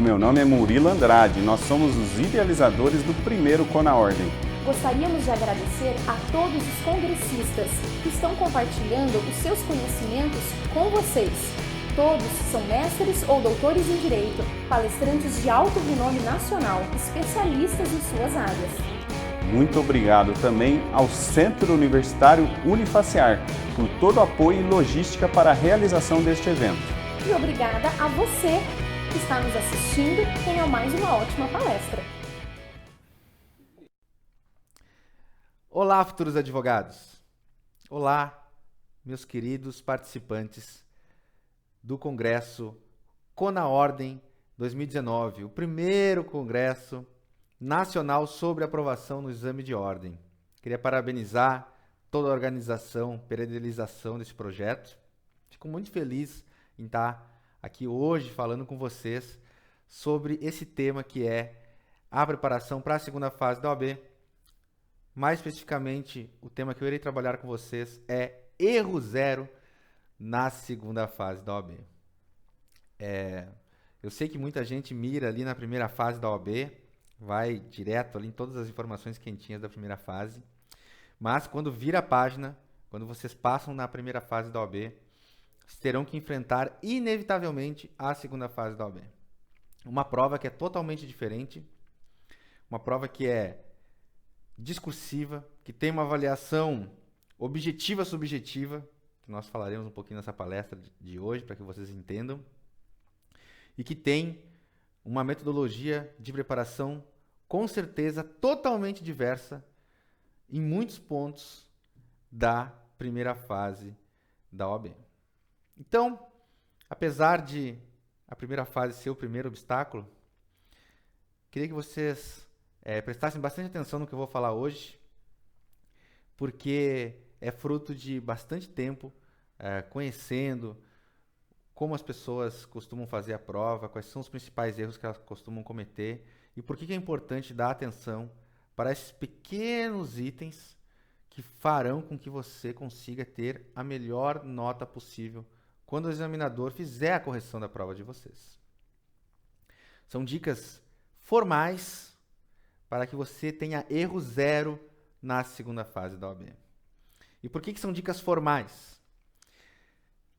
o meu nome é Murilo Andrade. Nós somos os idealizadores do primeiro Cona Ordem. Gostaríamos de agradecer a todos os congressistas que estão compartilhando os seus conhecimentos com vocês. Todos são mestres ou doutores em Direito, palestrantes de alto renome nacional, especialistas em suas áreas. Muito obrigado também ao Centro Universitário Unifaciar por todo o apoio e logística para a realização deste evento. E obrigada a você que está nos assistindo. Tenha mais uma ótima palestra. Olá, futuros advogados! Olá, meus queridos participantes do Congresso Cona Ordem 2019, o primeiro Congresso Nacional sobre Aprovação no Exame de Ordem. Queria parabenizar toda a organização pela idealização desse projeto. Fico muito feliz em estar aqui hoje falando com vocês sobre esse tema que é a preparação para a segunda fase da OAB. Mais especificamente, o tema que eu irei trabalhar com vocês é erro zero na segunda fase da OAB. Eu sei que muita gente mira ali na primeira fase da OAB, vai direto ali em todas as informações quentinhas da primeira fase, mas quando vira a página, quando vocês passam na primeira fase da OAB, vocês terão que enfrentar inevitavelmente a segunda fase da OAB. Uma prova que é totalmente diferente, uma prova que é discursiva, que tem uma avaliação objetiva-subjetiva, que nós falaremos um pouquinho nessa palestra de hoje, para que vocês entendam, e que tem uma metodologia de preparação, com certeza, totalmente diversa em muitos pontos da primeira fase da OAB. Então, apesar de a primeira fase ser o primeiro obstáculo, queria que vocês prestassem bastante atenção no que eu vou falar hoje, porque é fruto de bastante tempo conhecendo como as pessoas costumam fazer a prova, quais são os principais erros que elas costumam cometer e por que é importante dar atenção para esses pequenos itens que farão com que você consiga ter a melhor nota possível quando o examinador fizer a correção da prova de vocês. São dicas formais para que você tenha erro zero na segunda fase da OAB. E por que são dicas formais?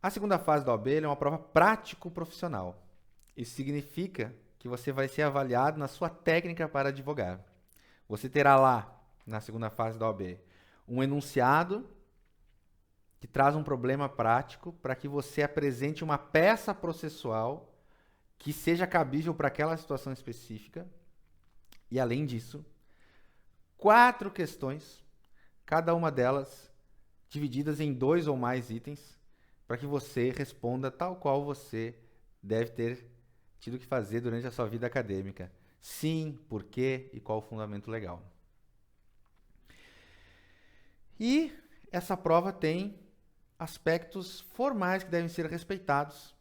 A segunda fase da OAB é uma prova prático-profissional. Isso significa que você vai ser avaliado na sua técnica para advogar. Você terá lá, na segunda fase da OAB, um enunciado que traz um problema prático para que você apresente uma peça processual que seja cabível para aquela situação específica. E, além disso, 4 questões, cada uma delas divididas em 2 ou mais itens, para que você responda tal qual você deve ter tido que fazer durante a sua vida acadêmica. Sim, por quê e qual o fundamento legal. E essa prova tem aspectos formais que devem ser respeitados,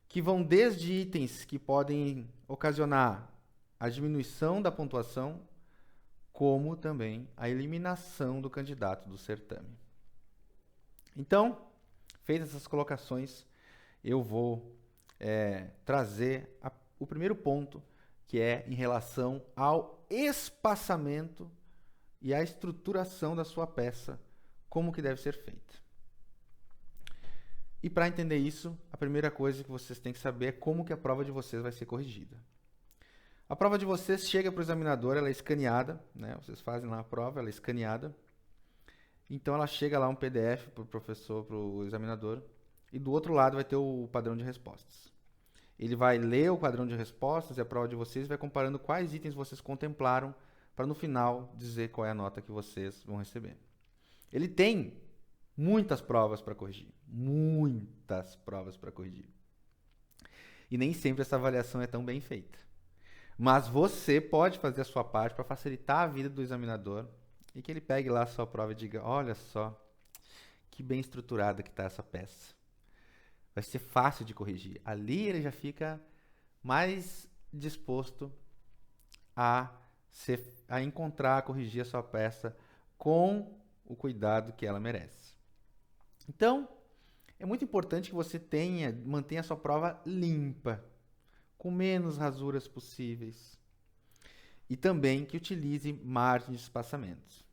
que vão desde itens que podem ocasionar a diminuição da pontuação, como também a eliminação do candidato do certame. Então, feitas essas colocações, eu vou trazer o primeiro ponto, que é em relação ao espaçamento e à estruturação da sua peça, como que deve ser feita. E para entender isso, a primeira coisa que vocês têm que saber é como que a prova de vocês vai ser corrigida. A prova de vocês chega para o examinador, ela é escaneada, né? Vocês fazem lá a prova, ela é escaneada. Então ela chega lá um PDF para o professor, para o examinador, e do outro lado vai ter o padrão de respostas. Ele vai ler o padrão de respostas e a prova de vocês vai comparando quais itens vocês contemplaram para no final dizer qual é a nota que vocês vão receber. Ele tem muitas provas para corrigir, muitas provas para corrigir. E nem sempre essa avaliação é tão bem feita. Mas você pode fazer a sua parte para facilitar a vida do examinador e que ele pegue lá a sua prova e diga, olha só, que bem estruturada que está essa peça. Vai ser fácil de corrigir. Ali ele já fica mais disposto a encontrar, a corrigir a sua peça com o cuidado que ela merece. Então, é muito importante que você mantenha a sua prova limpa, com menos rasuras possíveis. E também que utilize margem de espaçamentos.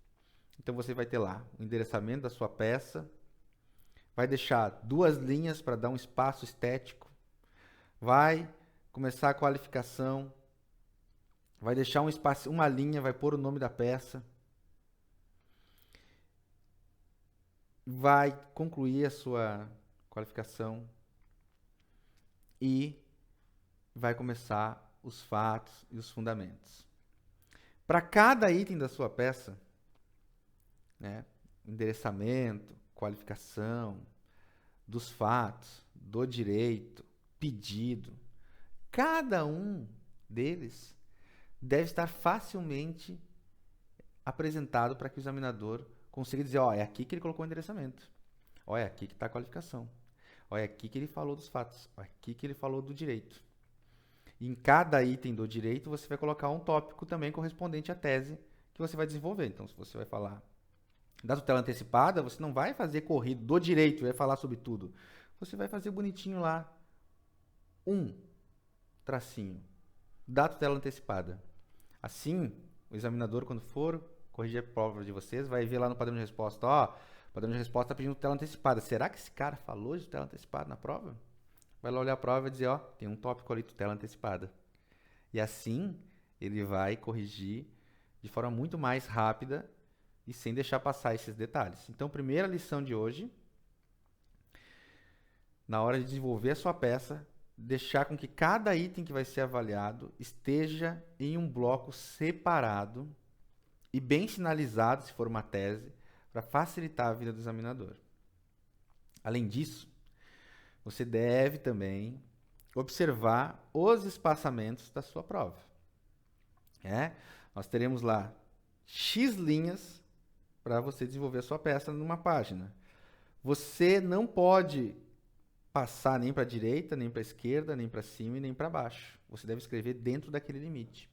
Então você vai ter lá o endereçamento da sua peça, vai deixar 2 linhas para dar um espaço estético, vai começar a qualificação, vai deixar um espaço, uma linha, vai pôr o nome da peça, vai concluir a sua qualificação e vai começar os fatos e os fundamentos. Para cada item da sua peça, né, endereçamento, qualificação, dos fatos, do direito, pedido, cada um deles deve estar facilmente apresentado para que o examinador consiga dizer, ó, é aqui que ele colocou o endereçamento, ó, é aqui que está a qualificação, ó, é aqui que ele falou dos fatos, ó, é aqui que ele falou do direito. E em cada item do direito, você vai colocar um tópico também correspondente à tese que você vai desenvolver. Então, se você vai falar da tutela antecipada, você não vai fazer corrido do direito, vai falar sobre tudo. Você vai fazer bonitinho lá, um tracinho da tutela antecipada. Assim, o examinador, quando for corrigir a prova de vocês, vai ver lá no padrão de resposta, ó, o padrão de resposta está pedindo tutela antecipada. Será que esse cara falou de tutela antecipada na prova? Vai lá olhar a prova e vai dizer, ó, tem um tópico ali, tutela antecipada. E assim, ele vai corrigir de forma muito mais rápida e sem deixar passar esses detalhes. Então, primeira lição de hoje, na hora de desenvolver a sua peça, deixar com que cada item que vai ser avaliado esteja em um bloco separado e bem sinalizado, se for uma tese, para facilitar a vida do examinador. Além disso, você deve também observar os espaçamentos da sua prova. Nós teremos lá X linhas para você desenvolver a sua peça numa página. Você não pode passar nem para a direita, nem para a esquerda, nem para cima e nem para baixo. Você deve escrever dentro daquele limite.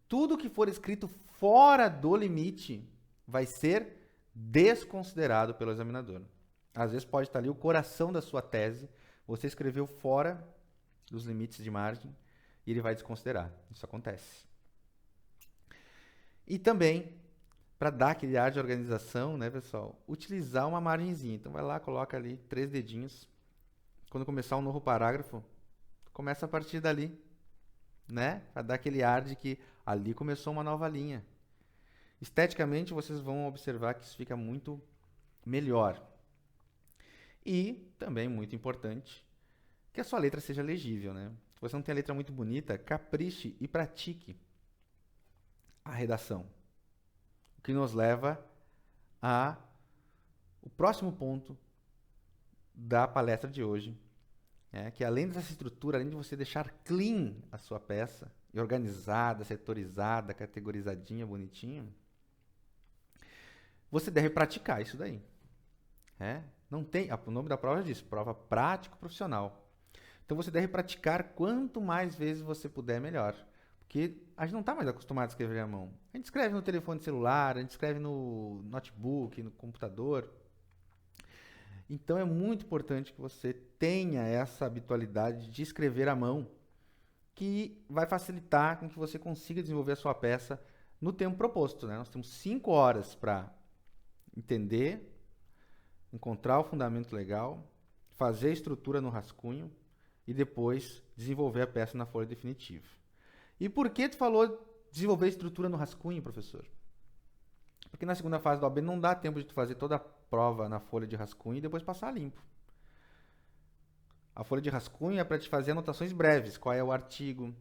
Tudo que for escrito fora do limite vai ser desconsiderado pelo examinador. Às vezes pode estar ali o coração da sua tese, você escreveu fora dos limites de margem e ele vai desconsiderar. Isso acontece. E também, para dar aquele ar de organização, né, pessoal, utilizar uma margenzinha. Então, vai lá, coloca ali 3 dedinhos. Quando começar um novo parágrafo, começa a partir dali, né? Para dar aquele ar de que ali começou uma nova linha. Esteticamente, vocês vão observar que isso fica muito melhor. E, também muito importante, que a sua letra seja legível, né? Se você não tem a letra muito bonita, capriche e pratique a redação. O que nos leva a o próximo ponto da palestra de hoje, que além dessa estrutura, além de você deixar clean a sua peça, e organizada, setorizada, categorizadinha, bonitinha, você deve praticar isso daí. Não tem, o nome da prova diz, prova prático-profissional. Então você deve praticar quanto mais vezes você puder, melhor. Porque a gente não está mais acostumado a escrever à mão. A gente escreve no telefone celular, a gente escreve no notebook, no computador. Então é muito importante que você tenha essa habitualidade de escrever à mão, que vai facilitar com que você consiga desenvolver a sua peça no tempo proposto, né? Nós temos 5 horas para entender, encontrar o fundamento legal, fazer a estrutura no rascunho e depois desenvolver a peça na folha definitiva. E por que tu falou desenvolver a estrutura no rascunho, professor? Porque na segunda fase do OAB não dá tempo de tu fazer toda a prova na folha de rascunho e depois passar limpo. A folha de rascunho é para te fazer anotações breves. Qual é o artigo,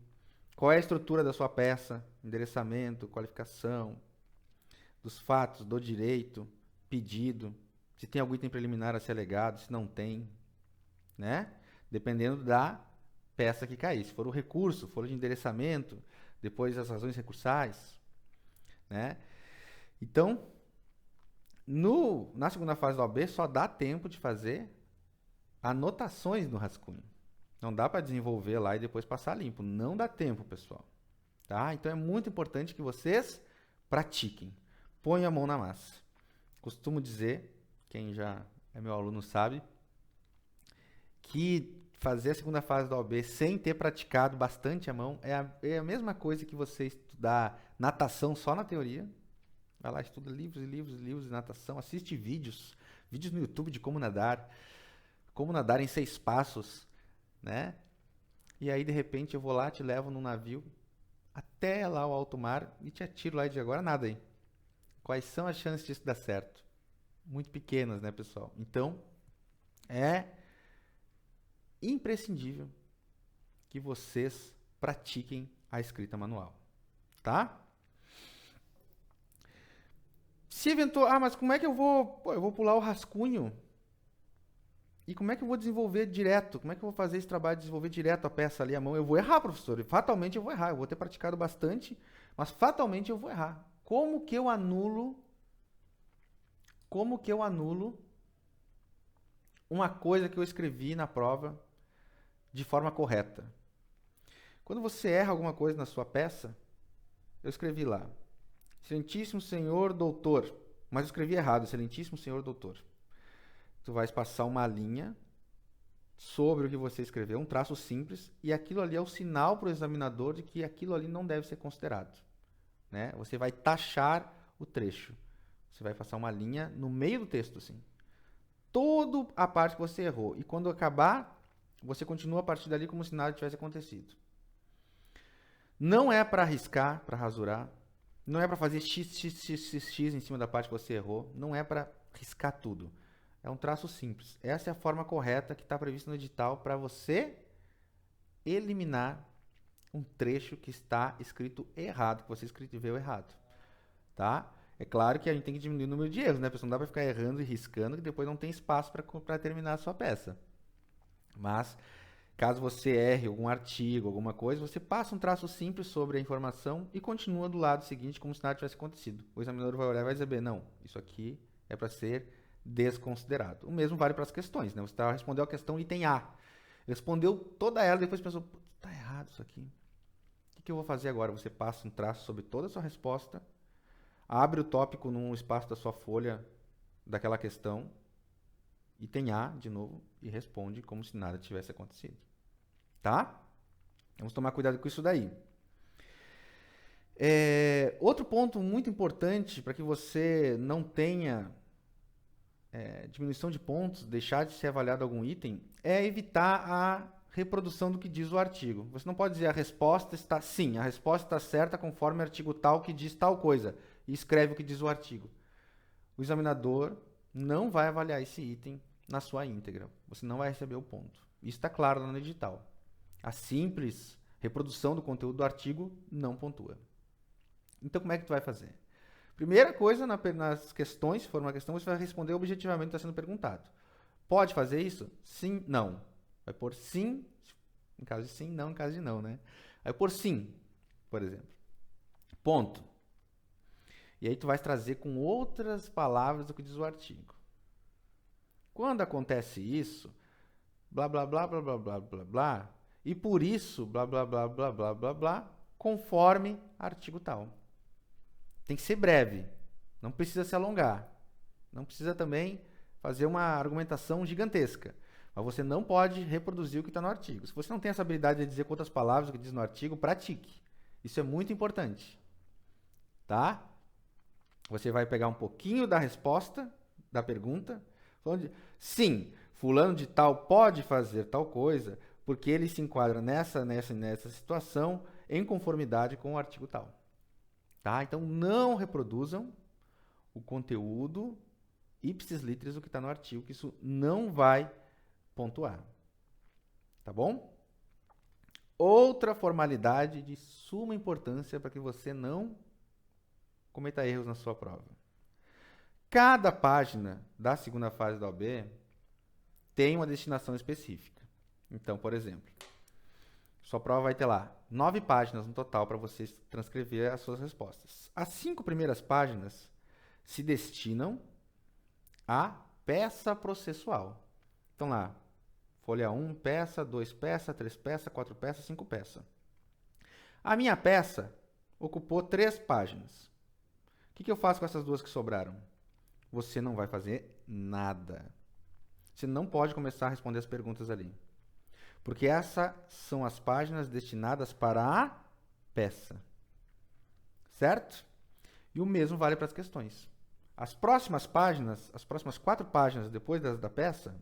qual é a estrutura da sua peça, endereçamento, qualificação, dos fatos, do direito, pedido, se tem algum item preliminar a ser alegado, se não tem, né? Dependendo da peça que cair. Se for o recurso, folha de endereçamento, depois as razões recursais, né? Então, na segunda fase do OAB, só dá tempo de fazer anotações no rascunho. Não dá para desenvolver lá e depois passar limpo. Não dá tempo, pessoal. Tá? Então, é muito importante que vocês pratiquem. Ponham a mão na massa. Costumo dizer, quem já é meu aluno sabe, que fazer a segunda fase da OAB sem ter praticado bastante a mão é a mesma coisa que você estudar natação só na teoria. Vai lá, estuda livros e livros e livros de natação, assiste vídeos no YouTube de como nadar em 6 passos, né? E aí, de repente, eu vou lá, te levo num navio até lá o alto mar e te atiro lá e digo, agora nada aí. Quais são as chances disso dar certo? Muito pequenas, né, pessoal? Então, é imprescindível que vocês pratiquem a escrita manual, tá? Se eventual, mas como é que eu vou pular o rascunho? E como é que eu vou desenvolver direto? Como é que eu vou fazer esse trabalho de desenvolver direto a peça ali à mão? Eu vou errar, professor. E fatalmente eu vou errar. Eu vou ter praticado bastante, mas fatalmente eu vou errar. Como que eu anulo uma coisa que eu escrevi na prova de forma correta? Quando você erra alguma coisa na sua peça, eu escrevi lá, Excelentíssimo Senhor Doutor, mas eu escrevi errado, Excelentíssimo Senhor Doutor. Tu vais passar uma linha sobre o que você escreveu, um traço simples, e aquilo ali é o sinal para o examinador de que aquilo ali não deve ser considerado, né? Você vai taxar o trecho. Você vai passar uma linha no meio do texto, assim. Toda a parte que você errou. E quando acabar, você continua a partir dali como se nada tivesse acontecido. Não é para arriscar, para rasurar. Não é para fazer x em cima da parte que você errou. Não é para riscar tudo. É um traço simples. Essa é a forma correta que está prevista no edital para você eliminar um trecho que está escrito errado, que você escreveu errado. Tá? É claro que a gente tem que diminuir o número de erros, né? A pessoa não dá para ficar errando e riscando, que depois não tem espaço para terminar a sua peça. Mas, caso você erre algum artigo, alguma coisa, você passa um traço simples sobre a informação e continua do lado seguinte como se nada tivesse acontecido. O examinador vai olhar e vai dizer, não, isso aqui é para ser desconsiderado. O mesmo vale para as questões, né? Você respondeu a questão item A. Respondeu toda ela, depois pensou, está errado isso aqui. O que eu vou fazer agora? Você passa um traço sobre toda a sua resposta, abre o tópico num espaço da sua folha daquela questão, item A, de novo, e responde como se nada tivesse acontecido. Tá? Vamos tomar cuidado com isso daí. Outro ponto muito importante para que você não tenha diminuição de pontos, deixar de ser avaliado algum item, é evitar a reprodução do que diz o artigo. Você não pode dizer a resposta está sim, a resposta está certa conforme o artigo tal que diz tal coisa, e escreve o que diz o artigo. O examinador não vai avaliar esse item na sua íntegra. Você não vai receber o ponto. Isso está claro lá no edital. A simples reprodução do conteúdo do artigo não pontua. Então, como é que tu vai fazer? Primeira coisa, nas questões, se for uma questão, você vai responder objetivamente o que está sendo perguntado. Pode fazer isso? Sim, não. Vai pôr sim, em caso de sim, não, em caso de não, né? Vai pôr sim, por exemplo. Ponto. E aí tu vai trazer com outras palavras do que diz o artigo. Quando acontece isso, blá, blá, blá, blá, blá, blá, blá, blá, e por isso, blá, blá, blá, blá, blá, blá, blá, conforme artigo tal. Tem que ser breve, não precisa se alongar, não precisa também fazer uma argumentação gigantesca, mas você não pode reproduzir o que está no artigo. Se você não tem essa habilidade de dizer com outras palavras o que diz no artigo, pratique. Isso é muito importante, tá? Você vai pegar um pouquinho da resposta, da pergunta, falando sim, fulano de tal pode fazer tal coisa, porque ele se enquadra nessa situação em conformidade com o artigo tal. Tá? Então, não reproduzam o conteúdo ipsis literis, o que está no artigo, que isso não vai pontuar. Tá bom? Outra formalidade de suma importância para que você não cometa erros na sua prova. Cada página da segunda fase da OAB tem uma destinação específica. Então, por exemplo, sua prova vai ter lá 9 páginas no total para você transcrever as suas respostas. As 5 primeiras páginas se destinam à peça processual. Então lá, folha 1 peça, 2 peça, 3 peça, 4 peça, 5 peça. A minha peça ocupou 3 páginas. O que eu faço com essas 2 que sobraram? Você não vai fazer nada. Você não pode começar a responder as perguntas ali. Porque essas são as páginas destinadas para a peça. Certo? E o mesmo vale para as questões. As próximas páginas, as próximas 4 páginas depois da peça,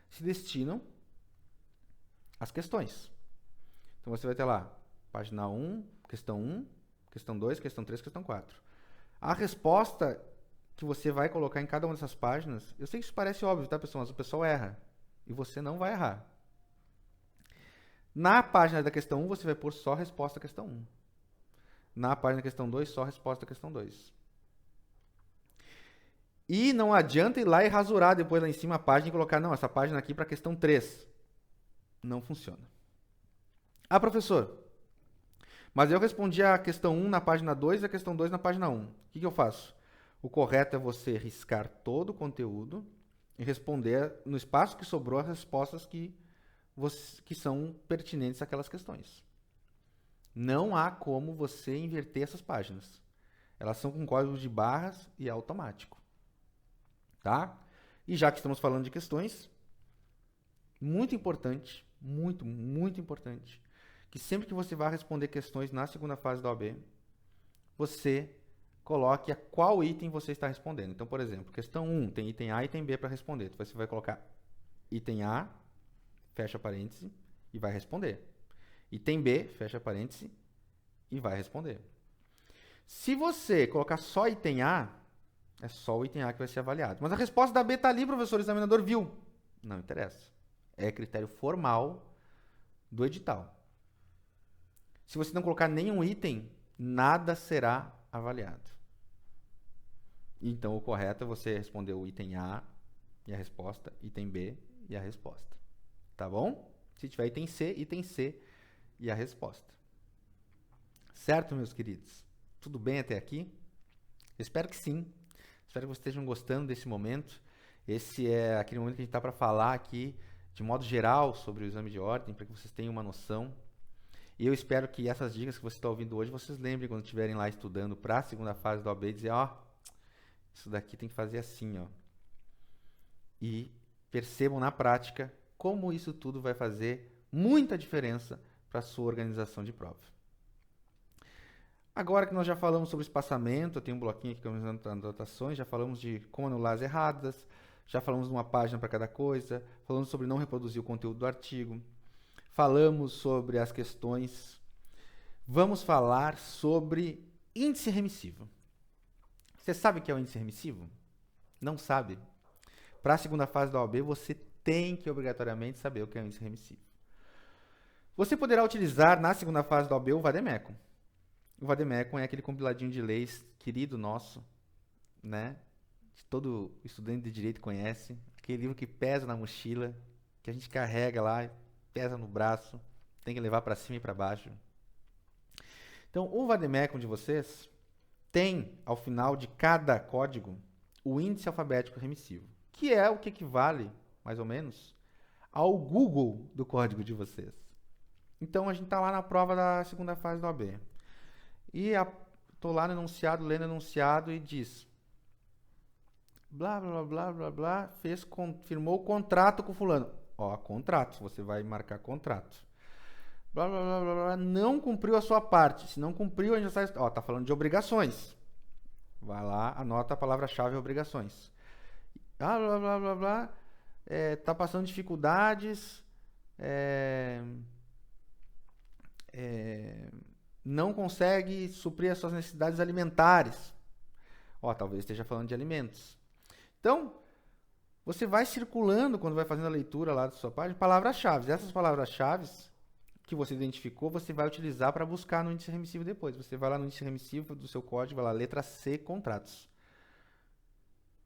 se destinam às questões. Então, você vai ter lá, página 1, questão 2, questão 3, questão 4. A resposta que você vai colocar em cada uma dessas páginas, eu sei que isso parece óbvio, tá, pessoal? Mas o pessoal erra. E você não vai errar. Na página da questão 1, você vai pôr só a resposta à questão 1. Na página da questão 2, só a resposta à questão 2. E não adianta ir lá e rasurar depois lá em cima a página e colocar, não, essa página aqui para a questão 3. Não funciona. Ah, professor, mas eu respondi a questão 1 na página 2 e a questão 2 na página 1. O que eu faço? O correto é você riscar todo o conteúdo e responder no espaço que sobrou as respostas que são pertinentes àquelas questões. Não há como você inverter essas páginas. Elas são com código de barras e é automático. Tá? E já que estamos falando de questões, muito importante, muito importante, que sempre que você vai responder questões na segunda fase da OAB, você coloque a qual item você está respondendo. Então, por exemplo, questão 1 tem item A e item B para responder. Então, você vai colocar item A, fecha parêntese, e vai responder. Item B, fecha parêntese, e vai responder. Se você colocar só item A, é só o item A que vai ser avaliado. Mas a resposta da B está ali, professor, o examinador viu. Não interessa. É critério formal do edital. Se você não colocar nenhum item, nada será avaliado. Então, o correto é você responder o item A e a resposta, item B e a resposta. Tá bom? Se tiver item C e a resposta. Certo, meus queridos? Tudo bem até aqui? Espero que sim. Espero que vocês estejam gostando desse momento. Esse é aquele momento que a gente está para falar aqui, de modo geral, sobre o exame de ordem, para que vocês tenham uma noção. E eu espero que essas dicas que você está ouvindo hoje, vocês lembrem quando estiverem lá estudando para a segunda fase da OAB, e dizer, ó, isso daqui tem que fazer assim, ó. E percebam na prática como isso tudo vai fazer muita diferença para a sua organização de prova. Agora que nós já falamos sobre espaçamento, eu tenho um bloquinho aqui com as anotações, já falamos de como anular as erradas, já falamos de uma página para cada coisa, falamos sobre não reproduzir o conteúdo do artigo, falamos sobre as questões, vamos falar sobre índice remissivo. Você sabe o que é o índice remissivo? Não sabe? Para a segunda fase da OAB, você tem que obrigatoriamente saber o que é o índice remissivo. Você poderá utilizar na segunda fase da OAB o Vademecum. O Vademecum é aquele compiladinho de leis querido nosso, né? Que todo estudante de direito conhece. Aquele livro que pesa na mochila, que a gente carrega lá, pesa no braço, tem que levar para cima e para baixo. Então, o Vademecum de vocês tem, ao final de cada código, o índice alfabético remissivo, que é o que equivale, mais ou menos, ao Google do código de vocês. Então, a gente está lá na prova da segunda fase da OAB. E estou lá no enunciado, lendo o enunciado e diz, blá, blá, blá, blá, blá, firmou o contrato com fulano. Ó, contrato, você vai marcar contrato. Blá, blá, blá, blá, blá, não cumpriu a sua parte. Se não cumpriu, a gente já está, ó, tá falando de obrigações. Vai lá, anota a palavra-chave obrigações. Blá, blá, blá, blá, blá, tá passando dificuldades, não consegue suprir as suas necessidades alimentares. Ó, talvez esteja falando de alimentos. Então, você vai circulando, quando vai fazendo a leitura lá da sua página, palavras-chave. Essas palavras-chave que você identificou, você vai utilizar para buscar no índice remissivo depois. Você vai lá no índice remissivo do seu código, vai lá, letra C, contratos.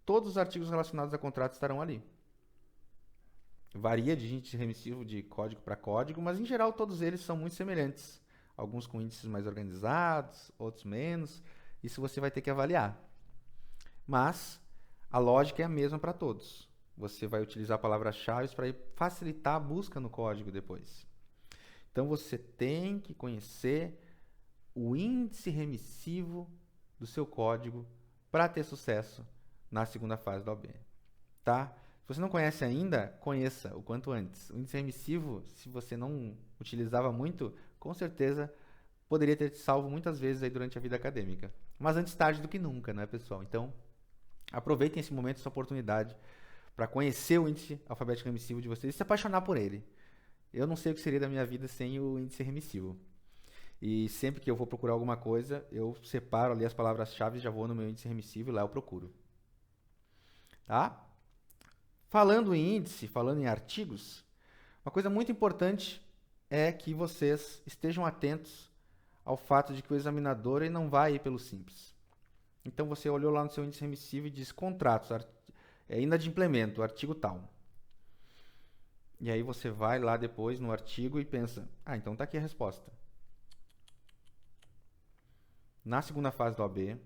Todos os artigos relacionados a contratos estarão ali. Varia de índice remissivo de código para código, mas em geral todos eles são muito semelhantes. Alguns com índices mais organizados, outros menos. Isso você vai ter que avaliar. Mas a lógica é a mesma para todos. Você vai utilizar palavras-chave para facilitar a busca no código depois. Então você tem que conhecer o índice remissivo do seu código para ter sucesso na segunda fase da OAB. Tá? Se você não conhece ainda, conheça o quanto antes. O índice remissivo, se você não utilizava muito, com certeza poderia ter te salvo muitas vezes aí durante a vida acadêmica. Mas antes tarde do que nunca, né, pessoal? Então, aproveitem esse momento, essa oportunidade para conhecer o índice alfabético remissivo de vocês e se apaixonar por ele. Eu não sei o que seria da minha vida sem o índice remissivo. E sempre que eu vou procurar alguma coisa, eu separo ali as palavras-chave, já vou no meu índice remissivo e lá eu procuro. Tá? Falando em índice, falando em artigos, uma coisa muito importante é que vocês estejam atentos ao fato de que o examinador ele não vai ir pelo simples. Então você olhou lá no seu índice remissivo e diz contratos, inadimplemento, artigo tal. E aí você vai lá depois no artigo e pensa, então está aqui a resposta. Na segunda fase do OAB,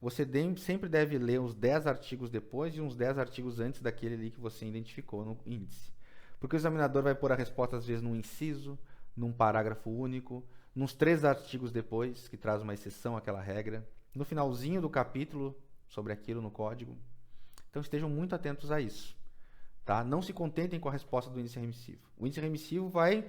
você sempre deve ler uns 10 artigos depois e uns 10 artigos antes daquele ali que você identificou no índice. Porque o examinador vai pôr a resposta, às vezes, num inciso, num parágrafo único, nos 3 artigos depois, que traz uma exceção àquela regra, no finalzinho do capítulo sobre aquilo no código. Então, estejam muito atentos a isso. Tá? Não se contentem com a resposta do índice remissivo. O índice remissivo vai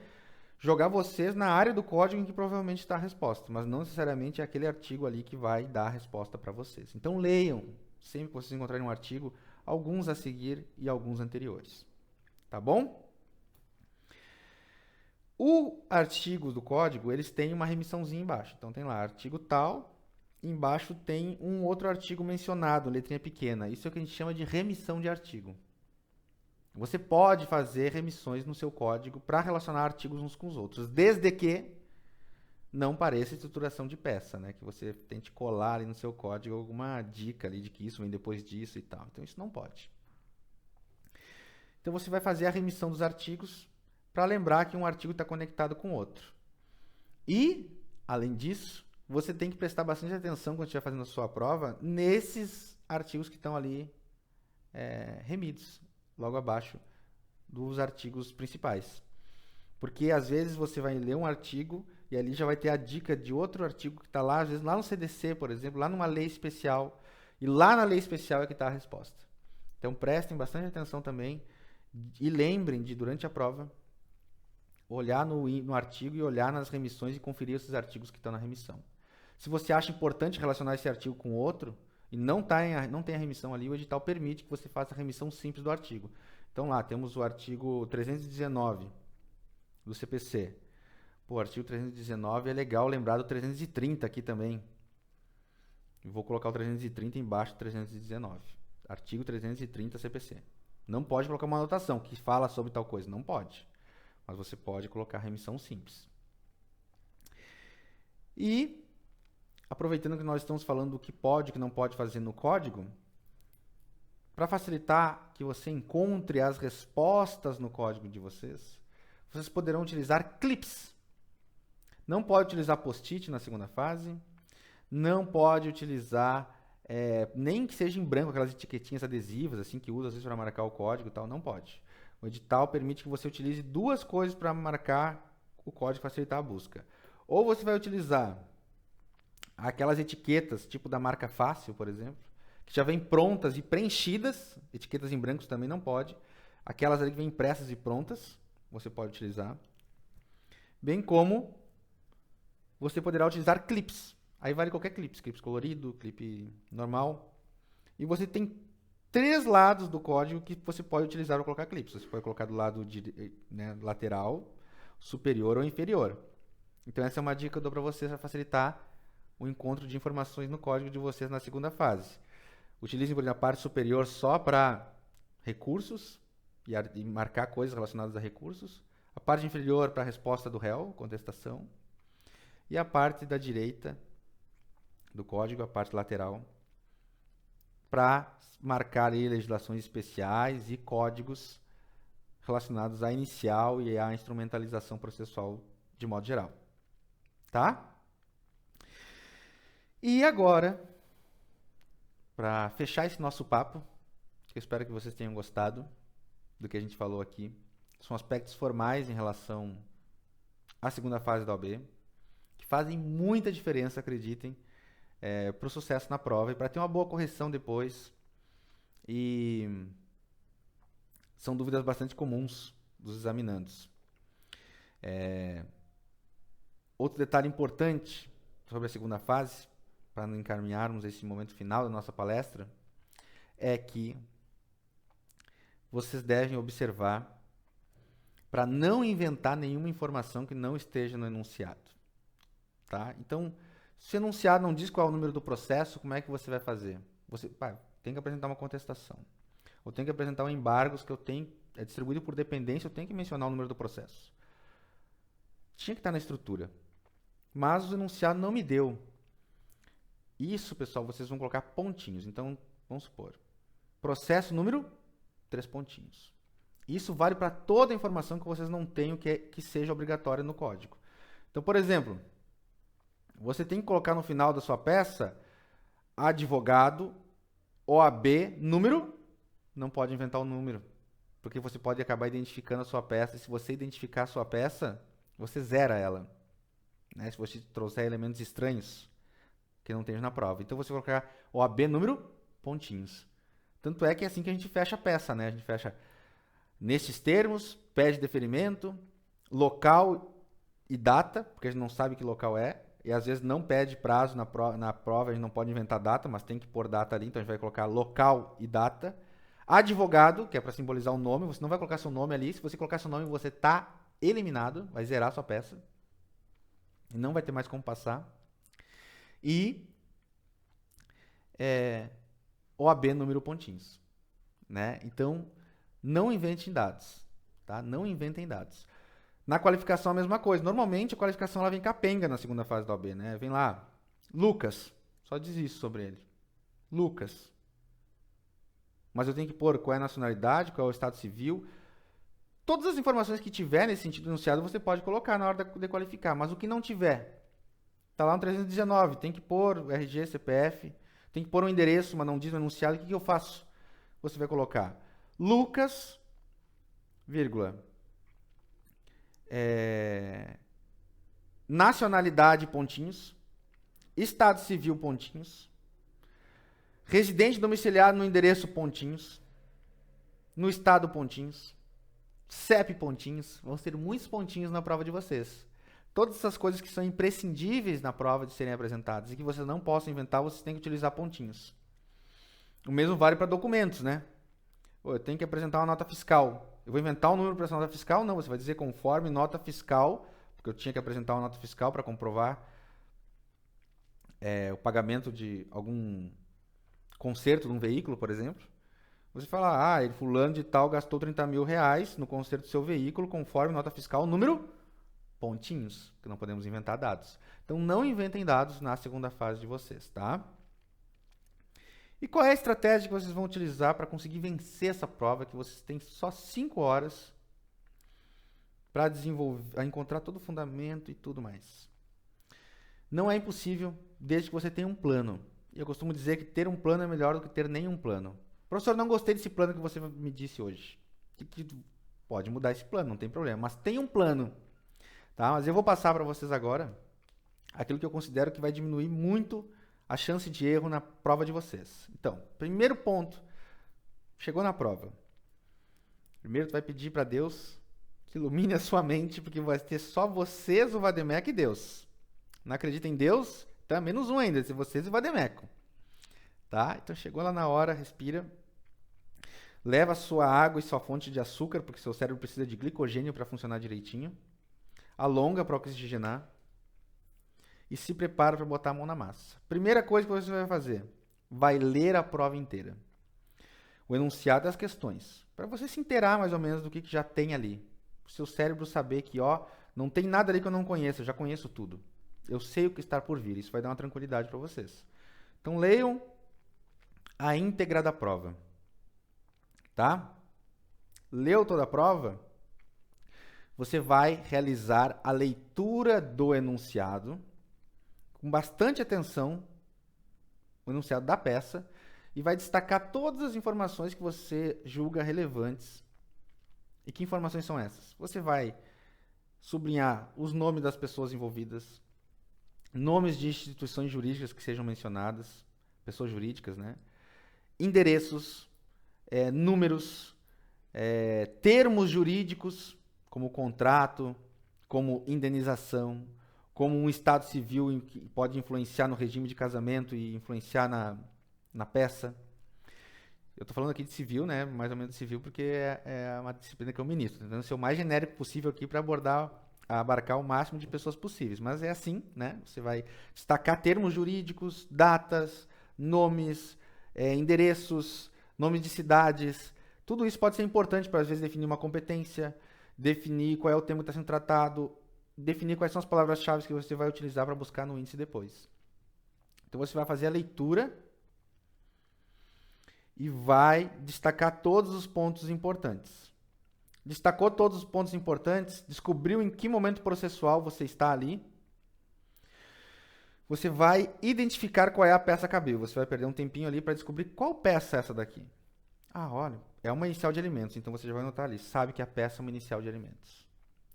jogar vocês na área do código em que provavelmente está a resposta, mas não necessariamente é aquele artigo ali que vai dar a resposta para vocês. Então leiam, sempre que vocês encontrarem um artigo, alguns a seguir e alguns anteriores. Tá bom? O artigo do código, eles têm uma remissãozinha embaixo. Então tem lá, artigo tal, embaixo tem um outro artigo mencionado, letrinha pequena. Isso é o que a gente chama de remissão de artigo. Você pode fazer remissões no seu código para relacionar artigos uns com os outros, desde que não pareça estruturação de peça, né? Que você tente colar ali no seu código alguma dica ali de que isso vem depois disso e tal. Então, isso não pode. Então, você vai fazer a remissão dos artigos para lembrar que um artigo está conectado com outro. E, além disso, você tem que prestar bastante atenção quando estiver fazendo a sua prova nesses artigos que estão ali remidos, logo abaixo dos artigos principais. Porque, às vezes, você vai ler um artigo e ali já vai ter a dica de outro artigo que está lá, às vezes lá no CDC, por exemplo, lá numa lei especial. E lá na lei especial é que está a resposta. Então, prestem bastante atenção também e lembrem de, durante a prova, olhar no artigo e olhar nas remissões e conferir esses artigos que estão na remissão. Se você acha importante relacionar esse artigo com outro, e não tem a remissão ali, o edital permite que você faça a remissão simples do artigo. Então lá temos o artigo 319 do CPC. O artigo 319 é legal lembrar do 330 aqui também. Eu vou colocar o 330 embaixo do 319. Artigo 330 CPC. Não pode colocar uma anotação que fala sobre tal coisa. Não pode. Mas você pode colocar remissão simples. E aproveitando que nós estamos falando do que pode e que não pode fazer no código, para facilitar que você encontre as respostas no código de vocês, vocês poderão utilizar clips. Não pode utilizar post-it na segunda fase, não pode utilizar, nem que seja em branco, aquelas etiquetinhas adesivas assim que usa às vezes para marcar o código e tal, não pode. O edital permite que você utilize 2 coisas para marcar o código e facilitar a busca. Ou você vai utilizar aquelas etiquetas, tipo da marca fácil, por exemplo, que já vêm prontas e preenchidas, etiquetas em brancos também não pode. Aquelas ali que vêm impressas e prontas, você pode utilizar. Bem como você poderá utilizar clips. Aí vale qualquer clipe, clipe colorido, clipe normal. E você tem 3 lados do código que você pode utilizar para colocar clips. Você pode colocar do lado lateral, superior ou inferior. Então essa é uma dica que eu dou para vocês para facilitar o encontro de informações no código de vocês na segunda fase. Utilizem, por exemplo, a parte superior só para recursos e marcar coisas relacionadas a recursos. A parte inferior para a resposta do réu, contestação. E a parte da direita do código, a parte lateral, para marcar aí legislações especiais e códigos relacionados à inicial e à instrumentalização processual de modo geral. Tá? E agora, para fechar esse nosso papo, que eu espero que vocês tenham gostado do que a gente falou aqui, são aspectos formais em relação à segunda fase da OAB, que fazem muita diferença, acreditem, para o sucesso na prova e para ter uma boa correção depois. E São dúvidas bastante comuns dos examinandos. Outro detalhe importante sobre a segunda fase, para não encaminharmos esse momento final da nossa palestra, é que vocês devem observar para não inventar nenhuma informação que não esteja no enunciado. Tá? Então, se o enunciado não diz qual é o número do processo, como é que você vai fazer? Você tem que apresentar uma contestação. Ou tem que apresentar um embargos que eu tenho, é distribuído por dependência, eu tenho que mencionar o número do processo. Tinha que estar na estrutura. Mas o enunciado não me deu. Isso, pessoal, vocês vão colocar pontinhos. Então, vamos supor. Processo número 3 pontinhos. Isso vale para toda a informação que vocês não tenham que seja obrigatória no código. Então, por exemplo, você tem que colocar no final da sua peça advogado, OAB, número, não pode inventar o número, porque você pode acabar identificando a sua peça, e se você identificar a sua peça, você zera ela, né? Se você trouxer elementos estranhos que não tem na prova. Então, você vai colocar OAB, número, pontinhos. Tanto é que é assim que a gente fecha a peça, né? A gente fecha nesses termos, pede deferimento, local e data, porque a gente não sabe que local é, e às vezes não pede prazo na prova, a gente não pode inventar data, mas tem que pôr data ali, então a gente vai colocar local e data. Advogado, que é para simbolizar o nome, você não vai colocar seu nome ali, se você colocar seu nome você está eliminado, vai zerar sua peça, e não vai ter mais como passar. E OAB número pontinhos, né? Então, não inventem dados, tá? Não inventem dados. Na qualificação a mesma coisa. Normalmente a qualificação ela vem capenga na segunda fase da OAB, né? Vem lá, Lucas, só diz isso sobre ele. Lucas. Mas eu tenho que pôr qual é a nacionalidade, qual é o estado civil. Todas as informações que tiver nesse sentido enunciado você pode colocar na hora de qualificar, mas o que não tiver, tá lá no 319, tem que pôr o RG, CPF, tem que pôr um endereço, mas não diz no enunciado, o que eu faço? Você vai colocar Lucas, vírgula, nacionalidade, pontinhos, estado civil, pontinhos, residente domiciliado no endereço, pontinhos, no estado, pontinhos, CEP, pontinhos, vão ter muitos pontinhos na prova de vocês. Todas essas coisas que são imprescindíveis na prova de serem apresentadas e que vocês não possam inventar, vocês têm que utilizar pontinhos. O mesmo vale para documentos, né? Eu tenho que apresentar uma nota fiscal. Eu vou inventar um número para essa nota fiscal? Não, você vai dizer conforme nota fiscal, porque eu tinha que apresentar uma nota fiscal para comprovar o pagamento de algum conserto de um veículo, por exemplo. Você fala, ele fulano de tal gastou 30 mil reais no conserto do seu veículo, conforme nota fiscal, número, pontinhos, que não podemos inventar dados. Então, não inventem dados na segunda fase de vocês, tá? E qual é a estratégia que vocês vão utilizar para conseguir vencer essa prova, que vocês têm só 5 horas para desenvolver, encontrar todo o fundamento e tudo mais? Não é impossível, desde que você tenha um plano. E eu costumo dizer que ter um plano é melhor do que ter nenhum plano. Professor, não gostei desse plano que você me disse hoje. Pode mudar esse plano, não tem problema. Mas tem um plano. Tá? Mas eu vou passar para vocês agora aquilo que eu considero que vai diminuir muito a chance de erro na prova de vocês. Então, primeiro ponto, chegou na prova. Primeiro tu vai pedir para Deus que ilumine a sua mente, porque vai ter só vocês, o Vademec e Deus. Não acredita em Deus? Então é menos um ainda, se vocês e o Vademeco. Tá? Então chegou lá na hora, respira. Leva a sua água e sua fonte de açúcar, porque seu cérebro precisa de glicogênio para funcionar direitinho. Alonga para oxigenar. E se prepara para botar a mão na massa. Primeira coisa que você vai fazer, vai ler a prova inteira. O enunciado das questões. Para você se inteirar mais ou menos do que já tem ali. O seu cérebro saber que, não tem nada ali que eu não conheço, eu já conheço tudo. Eu sei o que está por vir. Isso vai dar uma tranquilidade para vocês. Então, leiam a íntegra da prova. Tá? Leu toda a prova? Você vai realizar a leitura do enunciado com bastante atenção, o enunciado da peça, e vai destacar todas as informações que você julga relevantes. E que informações são essas? Você vai sublinhar os nomes das pessoas envolvidas, nomes de instituições jurídicas que sejam mencionadas, pessoas jurídicas, né? Endereços, números, termos jurídicos, como contrato, como indenização, como um estado civil que pode influenciar no regime de casamento e influenciar na peça. Eu estou falando aqui de civil, né? Mais ou menos de civil, porque é uma disciplina que eu ministro. Tentando ser o mais genérico possível aqui para abarcar o máximo de pessoas possíveis. Mas é assim, né? Você vai destacar termos jurídicos, datas, nomes, endereços, nomes de cidades. Tudo isso pode ser importante para, às vezes, definir uma competência, definir qual é o tema que está sendo tratado, definir quais são as palavras-chave que você vai utilizar para buscar no índice depois. Então, você vai fazer a leitura e vai destacar todos os pontos importantes. Destacou todos os pontos importantes, descobriu em que momento processual você está ali. Você vai identificar qual é a peça cabível. Você vai perder um tempinho ali para descobrir qual peça é essa daqui. Ah, olha, é uma inicial de alimentos, então você já vai anotar ali. Sabe que a peça é uma inicial de alimentos.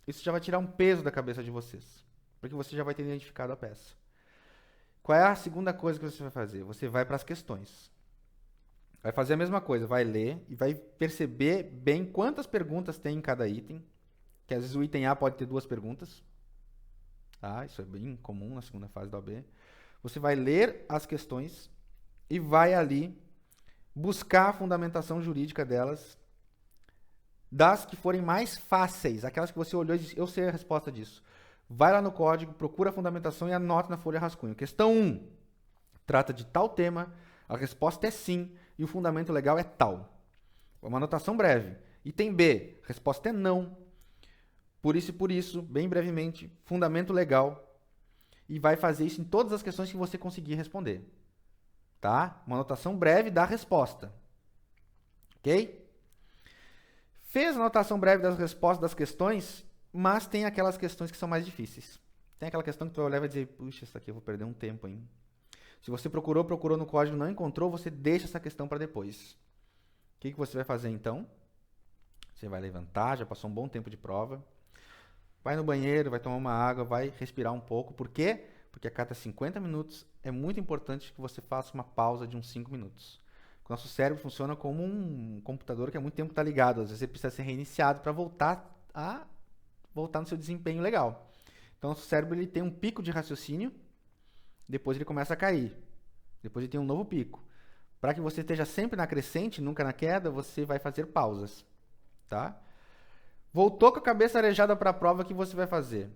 Isso já vai tirar um peso da cabeça de vocês, porque você já vai ter identificado a peça. Qual é a segunda coisa que você vai fazer? Você vai para as questões. Vai fazer a mesma coisa, vai ler e vai perceber bem quantas perguntas tem em cada item, que às vezes o item A pode ter 2 perguntas. Tá? Isso é bem comum na segunda fase da OAB. Você vai ler as questões e vai ali buscar a fundamentação jurídica delas, das que forem mais fáceis, aquelas que você olhou e disse, eu sei a resposta disso. Vai lá no código, procura a fundamentação e anota na folha rascunho. Questão 1, trata de tal tema, a resposta é sim, e o fundamento legal é tal. Uma anotação breve. Item B, resposta é não. Por isso, bem brevemente, fundamento legal. E vai fazer isso em todas as questões que você conseguir responder. Tá? Uma anotação breve da resposta. Ok? Fez a anotação breve das respostas das questões, mas tem aquelas questões que são mais difíceis. Tem aquela questão que tu vai olhar e vai dizer, puxa, essa aqui eu vou perder um tempo, hein? Se você procurou no código e não encontrou, você deixa essa questão para depois. O que você vai fazer então? Você vai levantar, já passou um bom tempo de prova. Vai no banheiro, vai tomar uma água, vai respirar um pouco. Por quê? Porque a cada 50 minutos é muito importante que você faça uma pausa de uns 5 minutos. O nosso cérebro funciona como um computador que há muito tempo está ligado. Às vezes ele precisa ser reiniciado para voltar no seu desempenho legal. Então, o nosso cérebro ele tem um pico de raciocínio, depois ele começa a cair. Depois ele tem um novo pico. Para que você esteja sempre na crescente, nunca na queda, você vai fazer pausas. Tá? Voltou com a cabeça arejada para a prova, o que você vai fazer?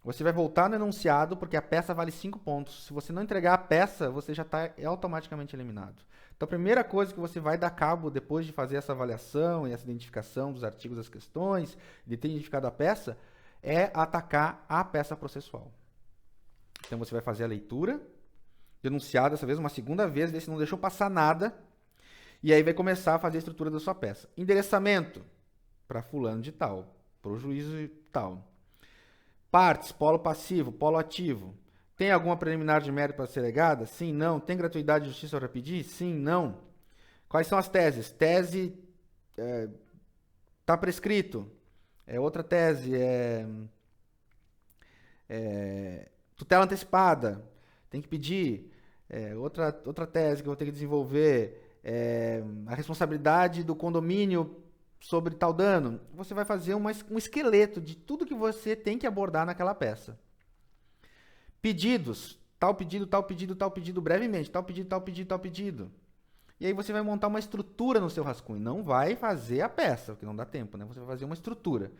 Você vai voltar no enunciado, porque a peça vale 5 pontos. Se você não entregar a peça, você já está automaticamente eliminado. Então, a primeira coisa que você vai dar cabo, depois de fazer essa avaliação e essa identificação dos artigos das questões, de ter identificado a peça, é atacar a peça processual. Então, você vai fazer a leitura, denunciado dessa vez, uma segunda vez, ver se não deixou passar nada, e aí vai começar a fazer a estrutura da sua peça. Endereçamento, para fulano de tal, para o juízo de tal. Partes, polo passivo, polo ativo. Tem alguma preliminar de mérito para ser legada? Sim, não. Tem gratuidade de justiça para pedir? Sim, não. Quais são as teses? Tese está prescrito. Outra tese tutela antecipada. Tem que pedir. Outra tese que eu vou ter que desenvolver. A responsabilidade do condomínio sobre tal dano. Você vai fazer um esqueleto de tudo que você tem que abordar naquela peça. Pedidos. Tal pedido, tal pedido, tal pedido, brevemente. Tal pedido, tal pedido, tal pedido. E aí você vai montar uma estrutura no seu rascunho. Não vai fazer a peça, porque não dá tempo, né? Você vai fazer uma estrutura.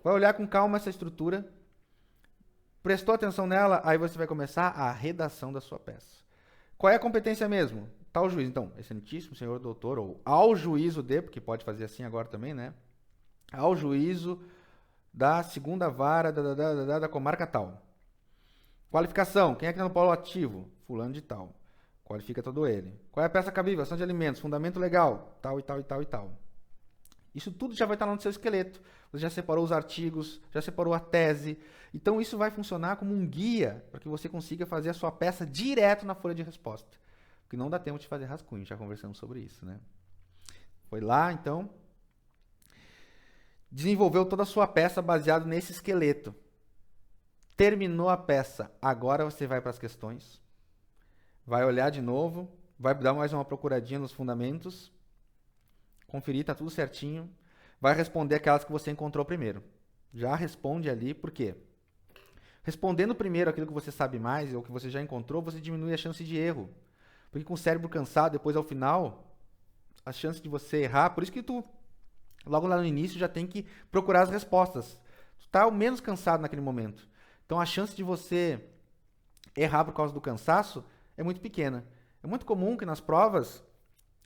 Vai olhar com calma essa estrutura. Prestou atenção nela, aí você vai começar a redação da sua peça. Qual é a competência mesmo? Tal juiz. Então, excelentíssimo senhor doutor, ou ao juízo de, porque pode fazer assim agora também, né? Ao juízo da segunda vara da comarca tal. Qualificação. Quem é que está no polo ativo? Fulano de tal. Qualifica todo ele. Qual é a peça cabível? Ação de alimentos. Fundamento legal. Tal e tal e tal e tal. Isso tudo já vai estar no seu esqueleto. Você já separou os artigos, já separou a tese. Então, isso vai funcionar como um guia para que você consiga fazer a sua peça direto na folha de resposta. Porque não dá tempo de fazer rascunho, já conversamos sobre isso, né? Foi lá, então, desenvolveu toda a sua peça baseado nesse esqueleto. Terminou a peça, agora você vai para as questões, vai olhar de novo, vai dar mais uma procuradinha nos fundamentos, conferir, tá tudo certinho, vai responder aquelas que você encontrou primeiro. Já responde ali, por quê? Respondendo primeiro aquilo que você sabe mais, ou que você já encontrou, você diminui a chance de erro. Porque com o cérebro cansado, depois ao final, a chance de você errar, por isso que tu, logo lá no início, já tem que procurar as respostas. Tu tá o menos cansado naquele momento. Então a chance de você errar por causa do cansaço é muito pequena. É muito comum que nas provas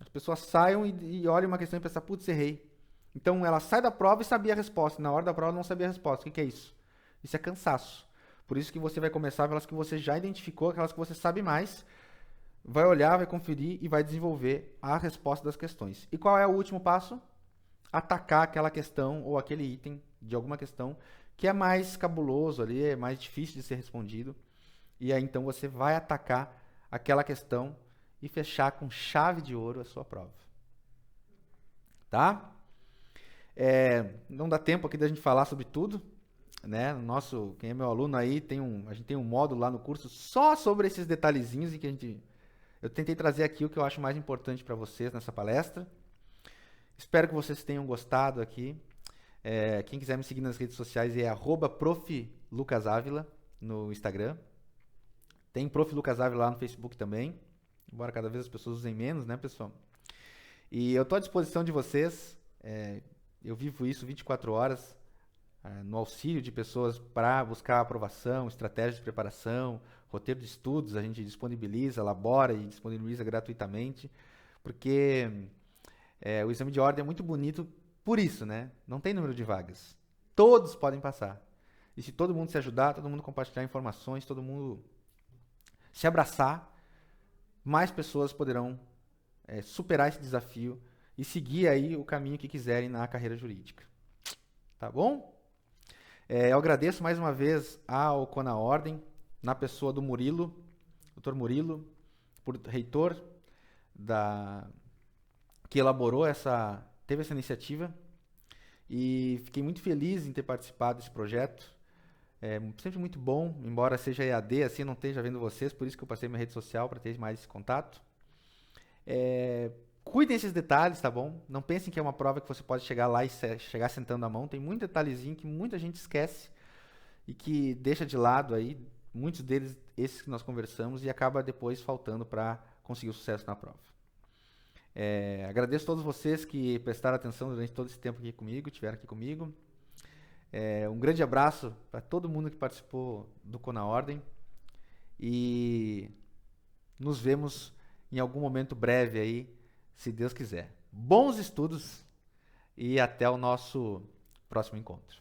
as pessoas saiam e olhem uma questão e pensam, putz, errei. Então ela sai da prova e sabia a resposta. Na hora da prova não sabia a resposta. O que é isso? Isso é cansaço. Por isso que você vai começar pelas que você já identificou, aquelas que você sabe mais, vai olhar, vai conferir e vai desenvolver a resposta das questões. E qual é o último passo? Atacar aquela questão ou aquele item de alguma questão que é mais cabuloso ali, é mais difícil de ser respondido. E aí então você vai atacar aquela questão e fechar com chave de ouro a sua prova. Tá? Não dá tempo aqui da gente falar sobre tudo, né? Quem é meu aluno aí, a gente tem um módulo lá no curso só sobre esses detalhezinhos em que eu tentei trazer aqui o que eu acho mais importante para vocês nessa palestra. Espero que vocês tenham gostado aqui. Quem quiser me seguir nas redes sociais é @proflucasavila no Instagram. Tem Prof. Lucas Ávila lá no Facebook também. Embora cada vez as pessoas usem menos, né, pessoal? E eu estou à disposição de vocês. Eu vivo isso 24 horas no auxílio de pessoas para buscar aprovação, estratégias de preparação, roteiro de estudos. A gente disponibiliza, elabora e disponibiliza gratuitamente. Porque o exame de ordem é muito bonito por isso, né? Não tem número de vagas. Todos podem passar. E se todo mundo se ajudar, todo mundo compartilhar informações, todo mundo se abraçar, mais pessoas poderão superar esse desafio e seguir aí o caminho que quiserem na carreira jurídica. Tá bom? Eu agradeço mais uma vez ao Cona Ordem, na pessoa do Murilo, Dr. Murilo, por reitor que elaborou teve essa iniciativa, e fiquei muito feliz em ter participado desse projeto. É sempre muito bom, embora seja EAD, assim, não esteja vendo vocês, por isso que eu passei minha rede social para ter mais esse contato. Cuidem desses detalhes, tá bom? Não pensem que é uma prova que você pode chegar lá e chegar sentando a mão. Tem muito detalhezinho que muita gente esquece e que deixa de lado aí, muitos deles, esses que nós conversamos, e acaba depois faltando para conseguir o sucesso na prova. Agradeço a todos vocês que prestaram atenção durante todo esse tempo aqui comigo, estiveram aqui comigo. Um grande abraço para todo mundo que participou do Cona Ordem e nos vemos em algum momento breve aí, se Deus quiser. Bons estudos e até o nosso próximo encontro.